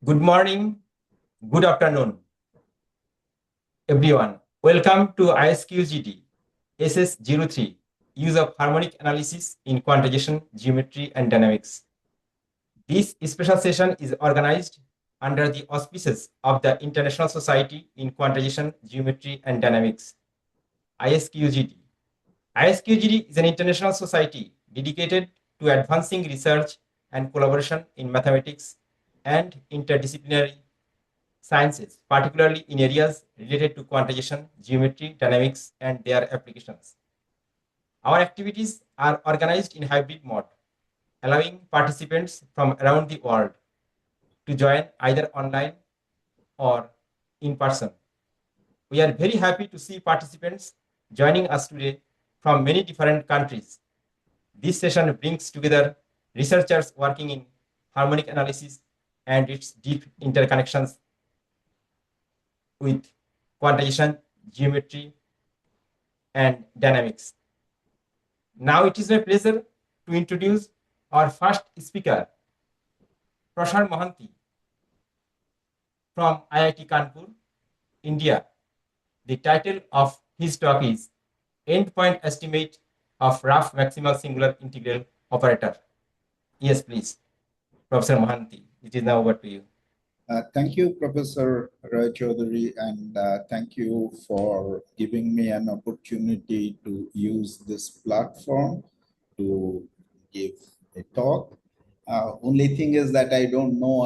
Good morning, good afternoon, everyone. Welcome to ISQGD SS03, Use of Harmonic Analysis in Quantization, Geometry and Dynamics. This special session is organized under the auspices of the International Society in Quantization, Geometry and Dynamics, ISQGD. ISQGD is an international society dedicated to advancing research and collaboration in mathematics and interdisciplinary sciences, particularly in areas related to quantization, geometry, dynamics, and their applications. Our activities are organized in hybrid mode, allowing participants from around the world to join either online or in person. We are very happy to see participants joining us today from many different countries. This session brings together researchers working in harmonic analysis and its deep interconnections with quantization, geometry, and dynamics. Now it is my pleasure to introduce our first speaker, Prashant Mohanty from IIT Kanpur, India. The title of his talk is Endpoint Estimate of Rough Maximal Singular Integral Operator. Yes, please. Professor Mohanty, it is now over to you. Thank you, Professor Roy Chaudhary, and thank you for giving me an opportunity to use this platform to give a talk. Only thing is that I don't know,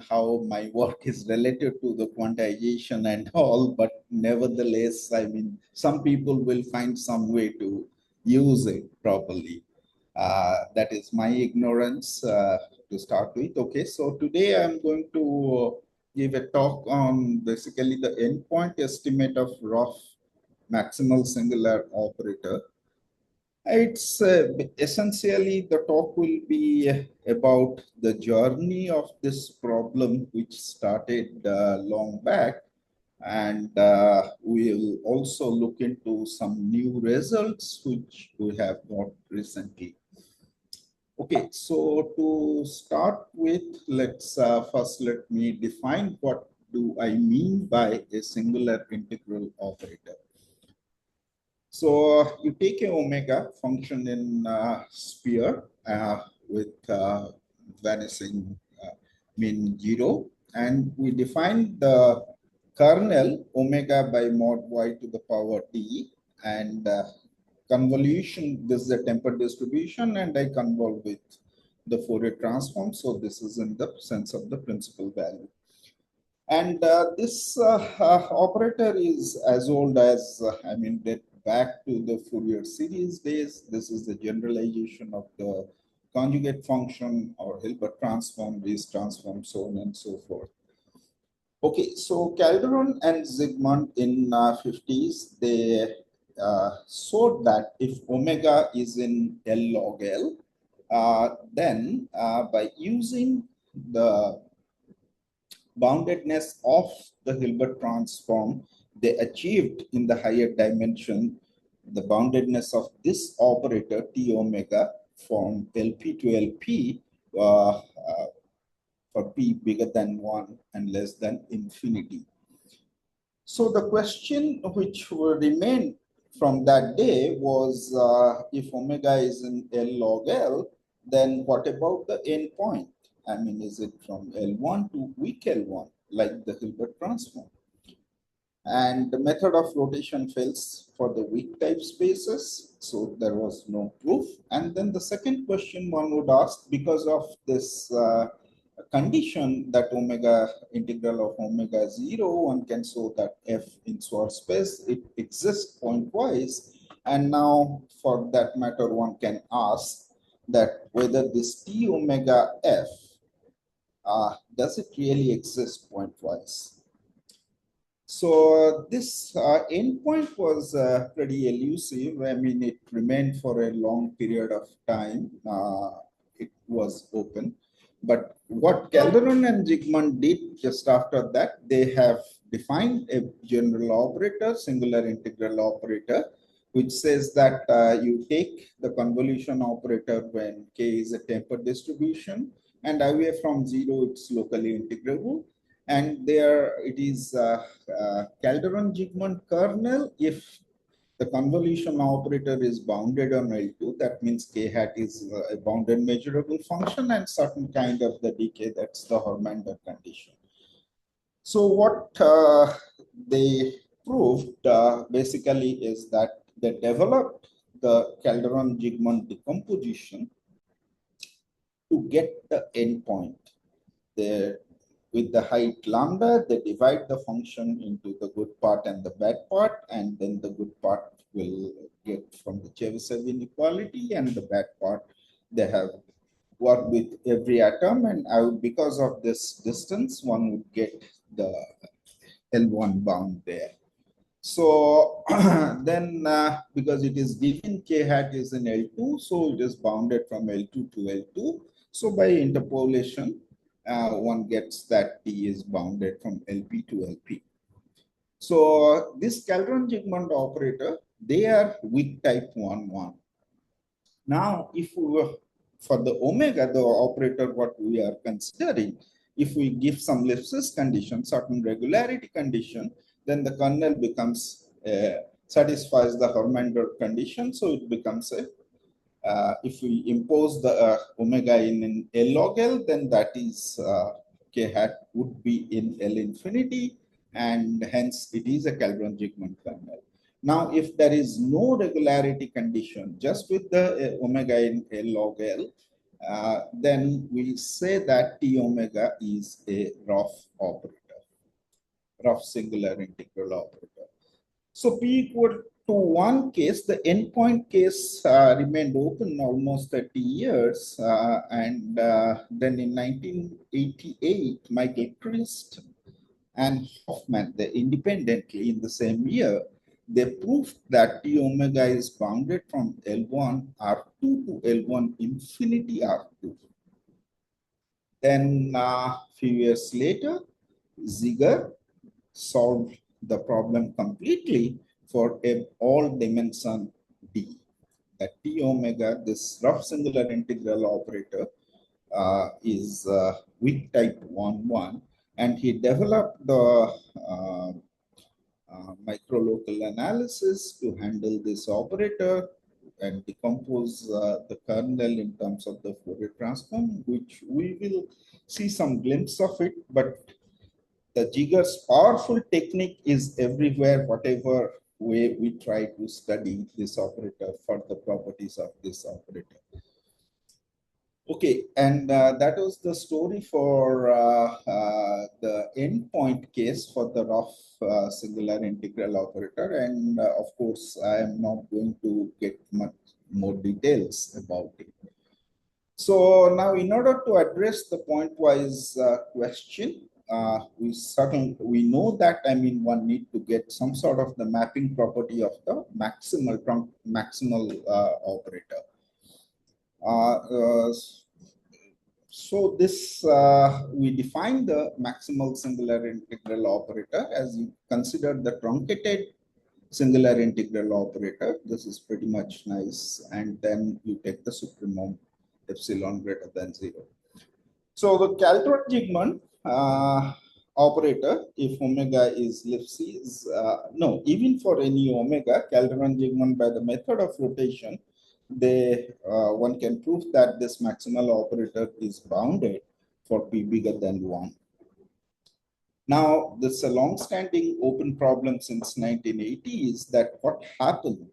how my work is related to the quantization and all, but nevertheless, some people will find some way to use it properly. That is my ignorance to start with. Okay, so today I'm going to give a talk on basically the endpoint estimate of rough maximal singular operator. It's essentially the talk will be about the journey of this problem, which started long back, and we'll also look into some new results which we have got recently. Okay, so to start with, let's first let me define what do I mean by a singular integral operator. So you take a omega function in sphere with vanishing mean 0, and we define the kernel omega by mod y to the power t, and convolution, this is a tempered distribution, and I convolve with the Fourier transform. So this is in the sense of the principal value. And this operator is as old as, date back to the Fourier series days. This is the generalization of the conjugate function or Hilbert transform, Bayes transform, so on and so forth. Okay, so Calderon and Zygmunt in 50s, they showed that if omega is in L log L, then by using the boundedness of the Hilbert transform, they achieved in the higher dimension the boundedness of this operator T omega from LP to LP for P bigger than 1 and less than infinity. So the question which remained from that day was if omega is in L log L, then what about the endpoint? Is it from L1 to weak L1, like the Hilbert transform? And the method of rotation fails for the weak type spaces, so there was no proof. And then the second question one would ask, because of this condition that omega integral of omega 0, one can show that f in Schwarz space, it exists pointwise. And now for that matter, one can ask that whether this T omega f, does it really exist pointwise? So this endpoint was pretty elusive. It remained for a long period of time. It was open. But what Calderon and Zygmunt did just after that, they have defined a general operator, singular integral operator, which says that you take the convolution operator when K is a tempered distribution, and away from 0, it's locally integrable. And there it is Calderon-Zygmunt kernel. If the convolution operator is bounded on L2, that means k hat is a bounded measurable function, and certain kind of the decay, that's the Hermander condition. So what they proved basically is that they developed the Calderon-Zygmunt decomposition to get the endpoint. With the height lambda, they divide the function into the good part and the bad part, and then the good part will get from the Chebyshev inequality, and the bad part they have worked with every atom, and because of this distance, one would get the L1 bound there. So then because it is given k hat is in L2, so it is bounded from L2 to L2. So by interpolation, one gets that T is bounded from LP to LP. So this Calderon-Zygmunt operator, they are weak type 1,1. Now, if we were, for the omega, the operator what we are considering, if we give some Lipschitz condition, certain regularity condition, then the kernel becomes satisfies the Hermander condition, so it becomes a if we impose the omega in L log L, then that is k hat would be in L infinity, and hence it is a Calderon-Zygmunt kernel. Now, if there is no regularity condition, just with the omega in L log L, then we say that T omega is a rough operator, rough singular integral operator. So P equal to 1 case, the endpoint case remained open almost 30 years. And then in 1988, Michael Christ and Hoffman, they independently in the same year, they proved that T omega is bounded from L1 R2 to L1 infinity R2. Then a few years later, Ziegler solved the problem completely for a all dimension D. That T omega, this rough singular integral operator, is weak type 1,1, and he developed the microlocal analysis to handle this operator and decompose the kernel in terms of the Fourier transform, which we will see some glimpse of it. But the Ziegler's powerful technique is everywhere, whatever way we try to study this operator for the properties of this operator. Okay, and that was the story for the endpoint case for the rough singular integral operator. And of course, I am not going to get much more details about it. So now, in order to address the point-wise question, we know that, I mean, one need to get some sort of the mapping property of the maximal operator. So this we define the maximal singular integral operator as you consider the truncated singular integral operator. This is pretty much nice, and then you take the supremum epsilon greater than 0. So the Calderon-Zygmunt operator, if omega is Lipschitz, no, even for any omega, Calderon-Zygmunt by the method of rotation, one can prove that this maximal operator is bounded for p bigger than 1. Now, this is a long-standing open problem since 1980 is that what happened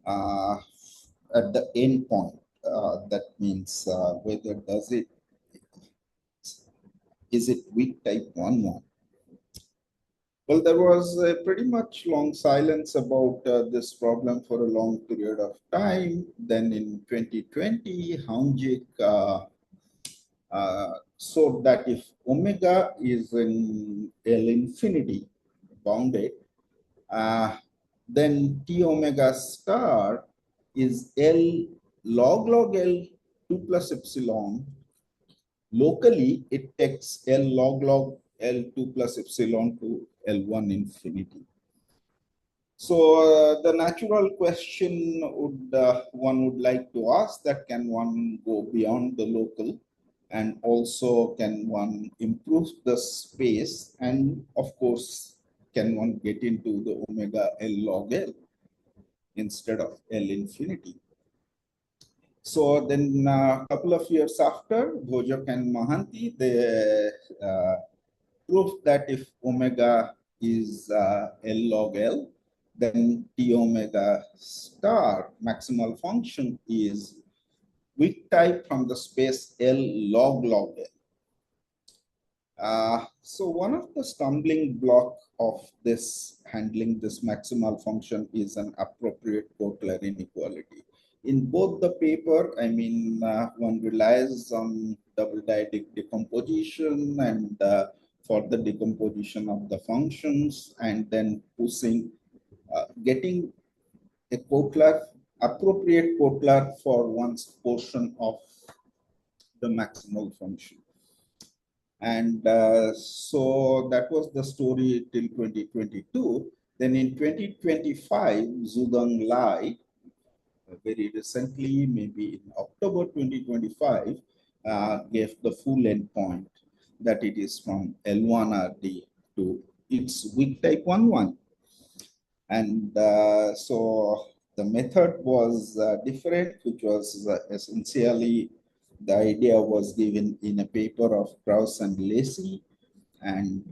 at the end point. That means whether is it weak type 1,1? Well, there was a pretty much long silence about this problem for a long period of time. Then in 2020, Haunjik showed that if omega is in L infinity bounded, then T omega star is L log L 2 plus epsilon. Locally, it takes L log L2 plus epsilon to L1 infinity. So the natural question one would like to ask that can one go beyond the local and also can one improve the space, and of course, can one get into the omega L log L instead of L infinity. So then a couple of years after, Bhojak and Mohanty, they proved that if omega is L log L, then T omega star maximal function is weak type from the space L log L. So one of the stumbling block of this handling this maximal function is an appropriate Kotler inequality. In both the paper, I mean, one relies on double dyadic decomposition and for the decomposition of the functions, and then pushing, getting a Kotler, appropriate Kotler for one's portion of the maximal function. And so that was the story till 2022. Then in 2025, Zudong Lai, very recently, maybe in October 2025, gave the full endpoint that it is from L1RD to its weak type 1,1. And so the method was different, which was essentially the idea was given in a paper of Krauss and Lacey, and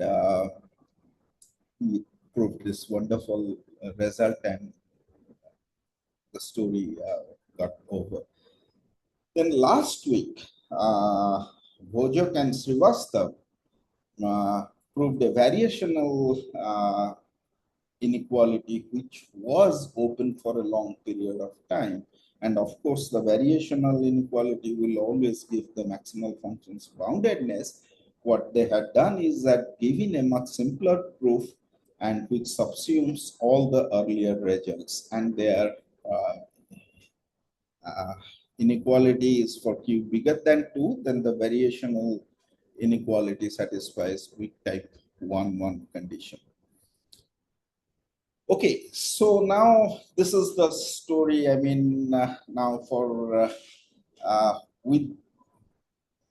he proved this wonderful result, and the story got over. Then last week, Bhojak and Srivastav proved a variational inequality which was open for a long period of time. And of course, the variational inequality will always give the maximal functions boundedness. What they had done is that given a much simpler proof and which subsumes all the earlier results, and their inequality is for Q bigger than 2, then the variational inequality satisfies weak type 1,1 condition. Okay, so now this is the story. I mean, now for with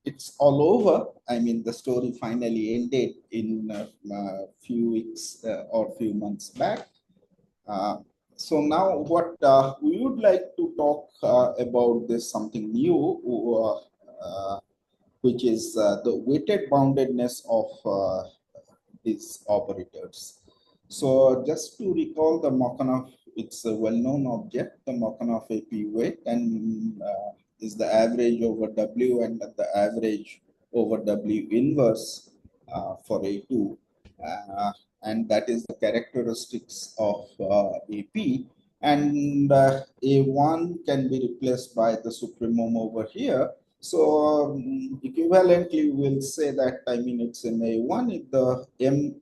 it's all over. I mean, the story finally ended in a few weeks or few months back. So now what we would like to talk about this something new, which is the weighted boundedness of these operators. So just to recall, the Markov, it's a well-known object, the Markov AP weight, and is the average over W and the average over W inverse for A2. And that is the characteristics of AP. And A1 can be replaced by the supremum over here. So equivalently, we'll say that, I mean, it's in A1 if the M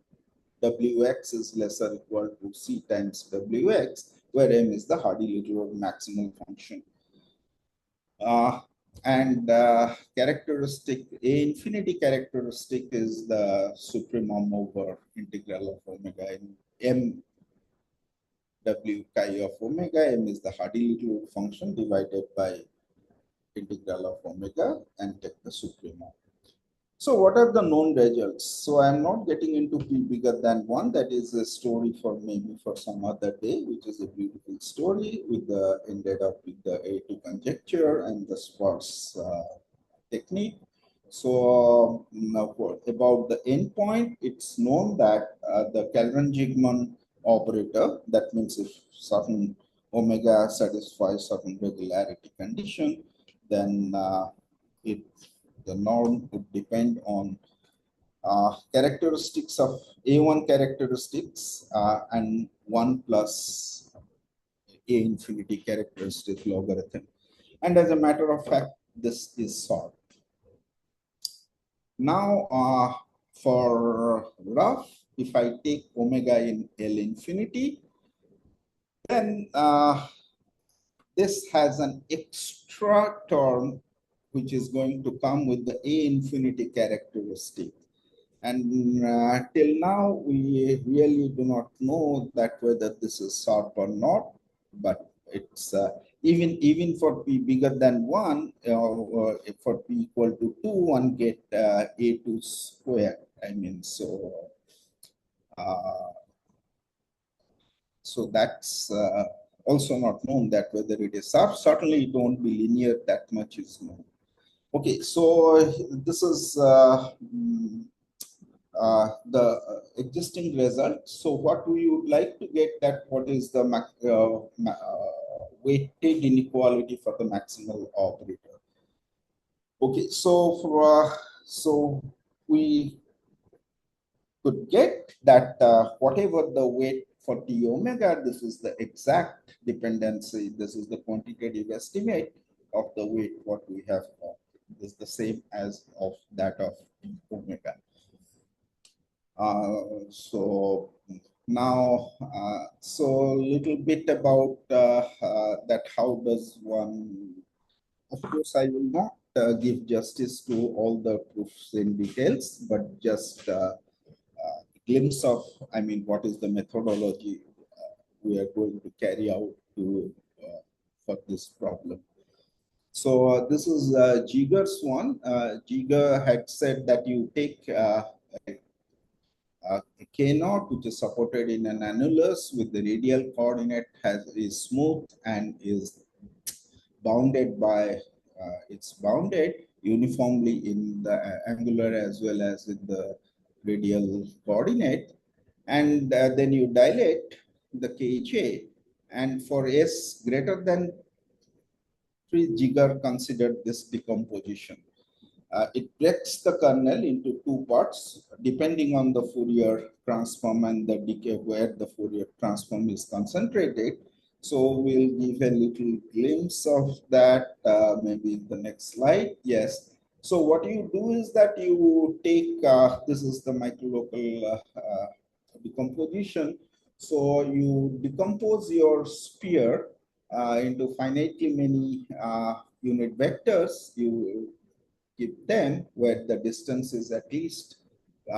Wx is lesser equal to C times Wx, where M is the Hardy-Littlewood maximal function. And characteristic, A infinity characteristic is the supremum over integral of omega in M W chi of omega. M is the Hardy-Littlewood function divided by integral of omega and take the supremum. So what are the known results? So I'm not getting into P bigger than 1. That is a story for maybe for some other day, which is a beautiful story with the ended up with the A2 conjecture and the sparse technique. So now about the endpoint, it's known that the Calvin-Zygmunt operator, that means if certain omega satisfies certain regularity condition, then the norm would depend on characteristics of A1 characteristics and 1 plus A infinity characteristic logarithm. And as a matter of fact, this is solved. Now, for rough, if I take omega in L infinity, then this has an extra term which is going to come with the A infinity characteristic. And till now, we really do not know that whether this is sharp or not, but it's even for p bigger than 1, for p equal to 2, one get a2 square. I mean, uh, so that's also not known that whether it is certainly it won't be linear, that much is known. Okay, so this is the existing result. So what we would like to get, that what is the weighted inequality for the maximal operator. Okay, so so we could get that whatever the weight for t omega, this is the exact dependency. This is the quantitative estimate of the weight what we have. Is the same as of that of omega. So now, so a little bit about that. How does one? Of course, I will not give justice to all the proofs in details, but just glimpse of, I mean, what is the methodology we are going to carry out to for this problem. So this is Giger's one. Giger had said that you take K naught, which is supported in an annulus with the radial coordinate is smooth and is bounded by it's bounded uniformly in the angular as well as in the radial coordinate, and then you dilate the Kj, and for S greater than 3, Giger considered this decomposition. It breaks the kernel into two parts depending on the Fourier transform and the decay where the Fourier transform is concentrated. So we'll give a little glimpse of that maybe in the next slide. Yes. So what you do is that you take, this is the microlocal decomposition. So you decompose your sphere into finitely many unit vectors. You keep them where the distance is at least 2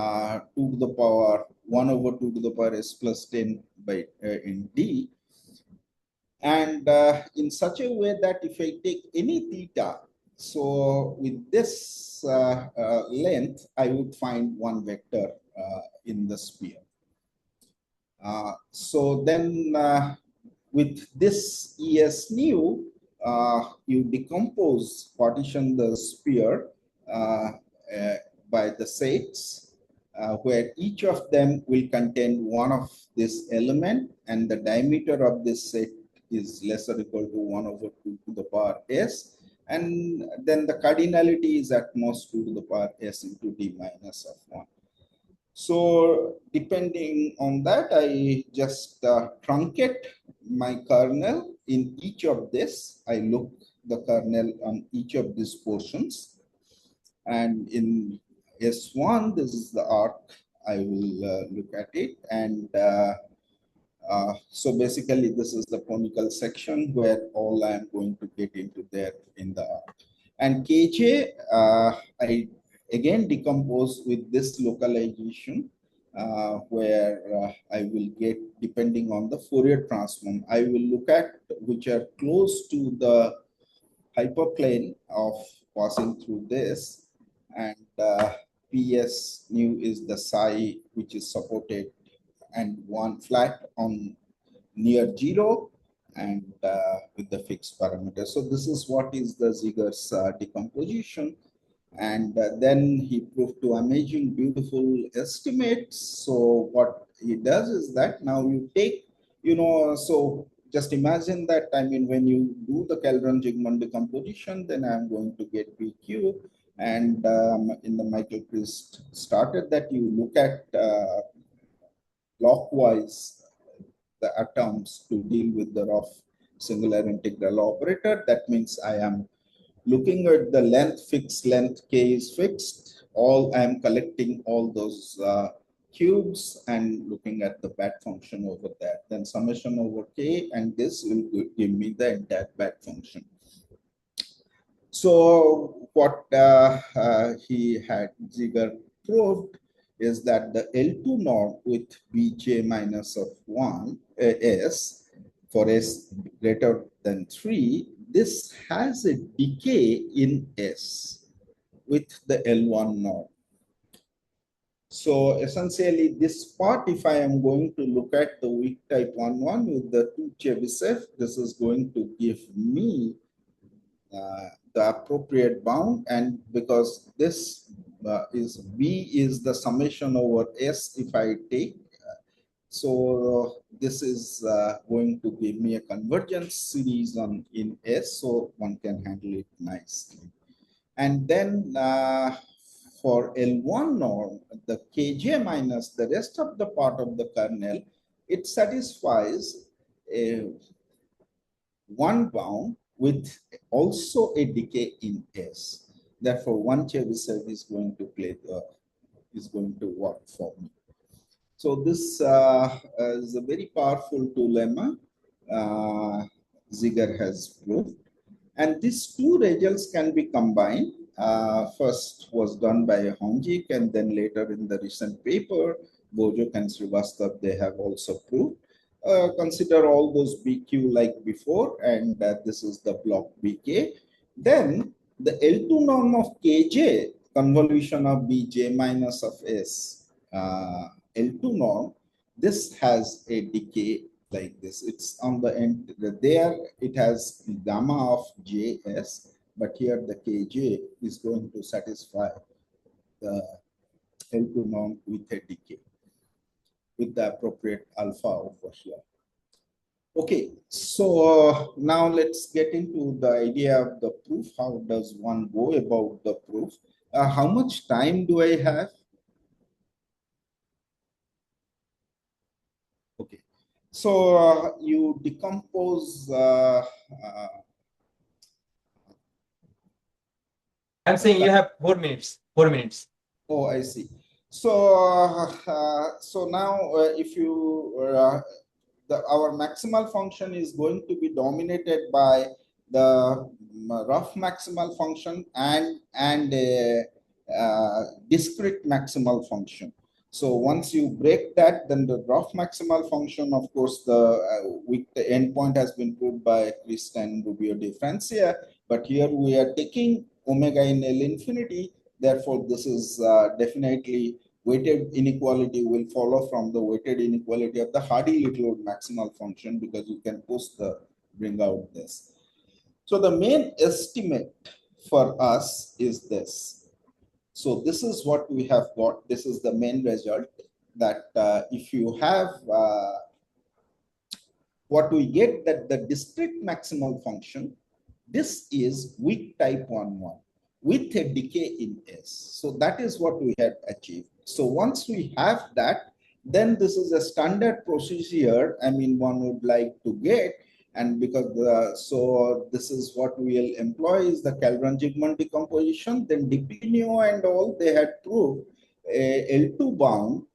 to the power 1 over 2 to the power s plus 10 by in d, and in such a way that if I take any theta, so with this length I would find one vector in the sphere. So then with this ES new, you decompose, partition the sphere by the sets, where each of them will contain one of this element, and the diameter of this set is less or equal to 1 over 2 to the power s, and then the cardinality is at most 2 to the power s into d minus of 1. So depending on that, I just truncate my kernel in each of this. I look the kernel on each of these portions. And in S1, this is the arc. I will look at it. And so basically, this is the conical section where all I am going to get into there in the arc. And Kj, I again decompose with this localization where I will get, depending on the Fourier transform, I will look at which are close to the hyperplane of passing through this, and PS nu is the psi which is supported and one flat on near 0 and with the fixed parameter. So this is what is the Ziegler's decomposition. And then he proved to amazing beautiful estimates. So what he does is that now you take, so just imagine that, I mean, when you do the Calderon-Zygmunt decomposition, then I'm going to get BQ. And in the Michael Christ started that you look at clockwise the atoms to deal with the rough singular integral operator. That means I am looking at the length, fixed length, k is fixed. All I am collecting all those cubes and looking at the bat function over that. Then summation over k, and this will give me the entire bat function. So what he had Ziegler proved is that the L2 norm with Bj minus of 1 s for s greater then 3, this has a decay in S with the L1 norm. So essentially this part, if I am going to look at the weak type 1,1 with the 2 Chebyshev, this is going to give me the appropriate bound, and because this is B is the summation over S if I take, so this is going to give me a convergence series in S, so one can handle it nicely. And then for L1 norm, the Kj minus the rest of the part of the kernel, it satisfies a one bound with also a decay in S. Therefore, one Chebyshev is going to work for me. So this is a very powerful lemma Ziegler has proved. And these two results can be combined. First was done by Hongjik, and then later in the recent paper, Bojok and Srivastav, they have also proved. Consider all those BQ like before, and this is the block BK. Then the L2 norm of KJ, convolution of Bj minus of S, L2 norm, this has a decay like this. It's on the end there, it has gamma of Js, but here the Kj is going to satisfy the L2 norm with a decay with the appropriate alpha over here. Okay, so now let's get into the idea of the proof. How does one go about the proof? How much time do I have? Okay, so you decompose. I'm saying you have 4 minutes. 4 minutes. Oh, I see. So, so now if you our maximal function is going to be dominated by the rough maximal function and a discrete maximal function. So once you break that, then the rough maximal function, of course, the endpoint has been proved by Christ and Rubio de Francia, but here we are taking omega in L infinity. Therefore, this is definitely weighted inequality will follow from the weighted inequality of the Hardy-Littlewood maximal function, because you can bring out this. So the main estimate for us is this. So this is what we have got. This is the main result, that if you have what we get, that the discrete maximal function, this is weak type 1,1 with a decay in S. So that is what we have achieved. So once we have that, then this is a standard procedure. I mean, one would like to get, and because so this is what we will employ is the Calderon-Zygmunt decomposition. Then Dipinio and all, they had proved a L2 bound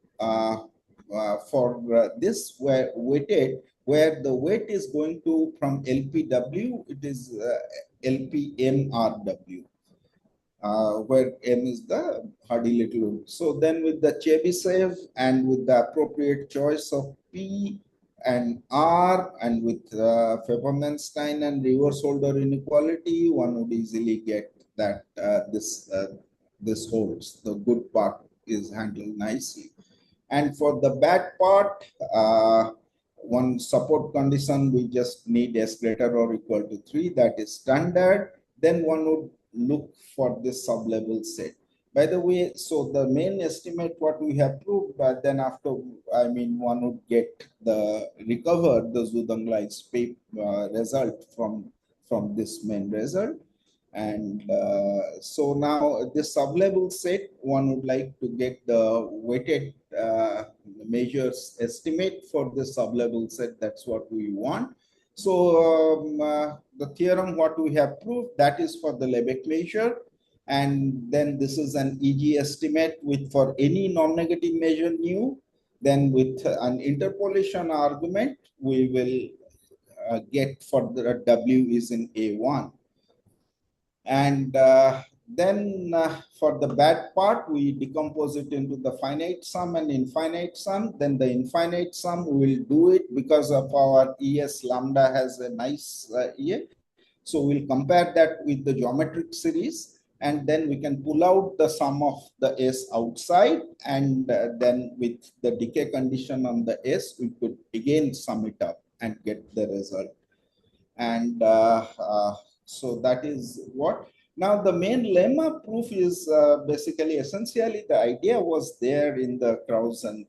for this were weighted, where the weight is going to from LPW, it is LPMRW, where M is the Hardy-Littlewood. So then with the Chebyshev and with the appropriate choice of P and R, and with Fefferman-Stein and reverse-Holder inequality, one would easily get that this holds. The good part is handled nicely. And for the bad part, one support condition, we just need S greater or equal to 3, that is standard. Then one would look for this sublevel set. By the way, so the main estimate what we have proved, but then after, I mean, one would get recover the Zudang-Lights result from this main result. And so now this sublevel set, one would like to get the weighted measures estimate for the sublevel set. That's what we want. So the theorem what we have proved, that is for the Lebesgue measure. And then this is an EG estimate with for any non-negative measure nu. Then with an interpolation argument, we will get for the W is in A1. And Then for the bad part, we decompose it into the finite sum and infinite sum. Then the infinite sum, we will do it because of our ES lambda has a nice EA. So we'll compare that with the geometric series, and then we can pull out the sum of the S outside, and then with the decay condition on the S, we could again sum it up and get the result. And so that is what. Now the main lemma proof is basically essentially the idea was there in the Krauss and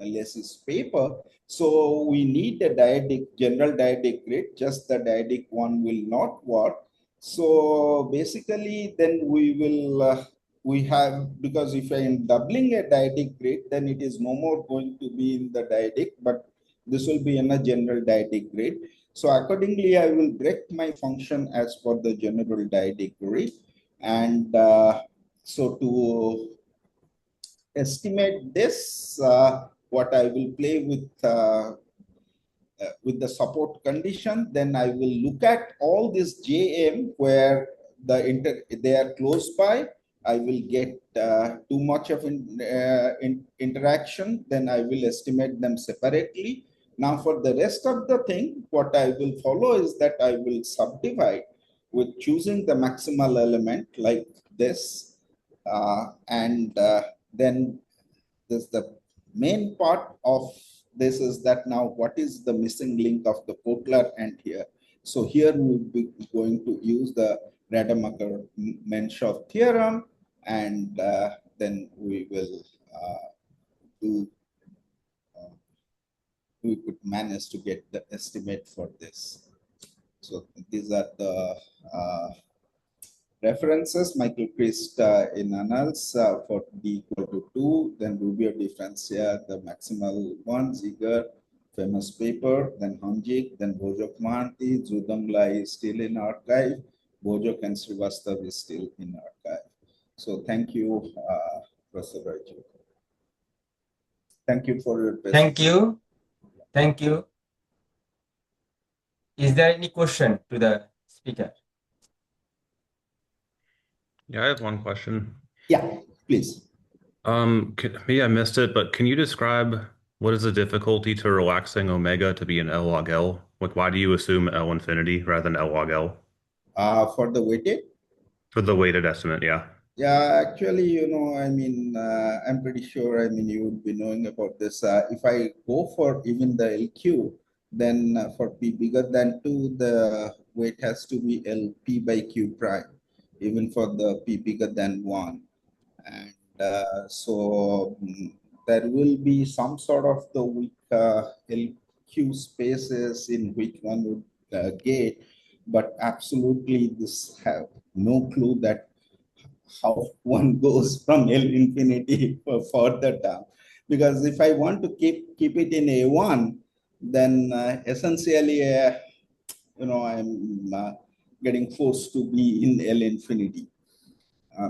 Lacy's paper. So we need a dyadic, general dyadic grid, just the dyadic one will not work. So basically then we will, we have, because if I am doubling a dyadic grid, then it is no more going to be in the dyadic, but this will be in a general dyadic grid. So accordingly, I will break my function as per the general dyadic grid. And so to estimate this, what I will play with the support condition, then I will look at all this JM where they are close by. I will get too much of interaction, then I will estimate them separately. Now for the rest of the thing, what I will follow is that I will subdivide with choosing the maximal element like this. And then this the main part of this is that now what is the missing link of the Kotler and here. So here we will be going to use the Rademacher-Menshoff theorem, and then we will do we could manage to get the estimate for this. So these are the references. Michael Christ in annals for D equal to 2, then Rubio differencia, the maximal one, Ziegler, famous paper, then Hanjik, then Bojok Mahanti, Zudamla is still in archive, Bojok and Srivastav is still in archive. So thank you, Professor Raju. Thank you for your patience. Thank you. Thank you. Is there any question to the speaker? Yeah, I have one question. Yeah, please. Maybe I missed it, but can you describe what is the difficulty to relaxing omega to be an L log L? Like, why do you assume L infinity rather than L log L? For the weighted? For the weighted estimate, yeah. Yeah, actually, you know, I mean, I'm pretty sure, I mean, you would be knowing about this. If I go for even the LQ, then for P bigger than 2, the weight has to be LP by Q prime, even for the P bigger than 1. And so there will be some sort of the weak LQ spaces in which one would get, but absolutely this have no clue that how one goes from L infinity further down. Because if I want to keep it in A1, then essentially, you know, I'm getting forced to be in L infinity.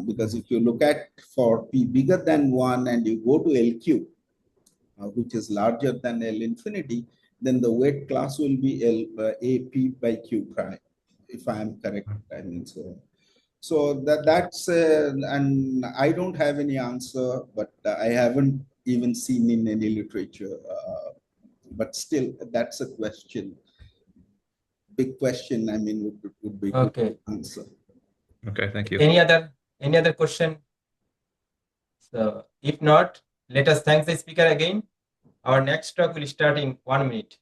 Because if you look at for P bigger than 1 and you go to LQ, which is larger than L infinity, then the weight class will be AP by Q prime, if I am correct. I mean, so that's and I don't have any answer, but I haven't even seen in any literature. But still, that's a question. Big question. I mean, would be good Okay. to answer. Okay, thank you. Any other question? So if not, let us thank the speaker again. Our next talk will start in 1 minute.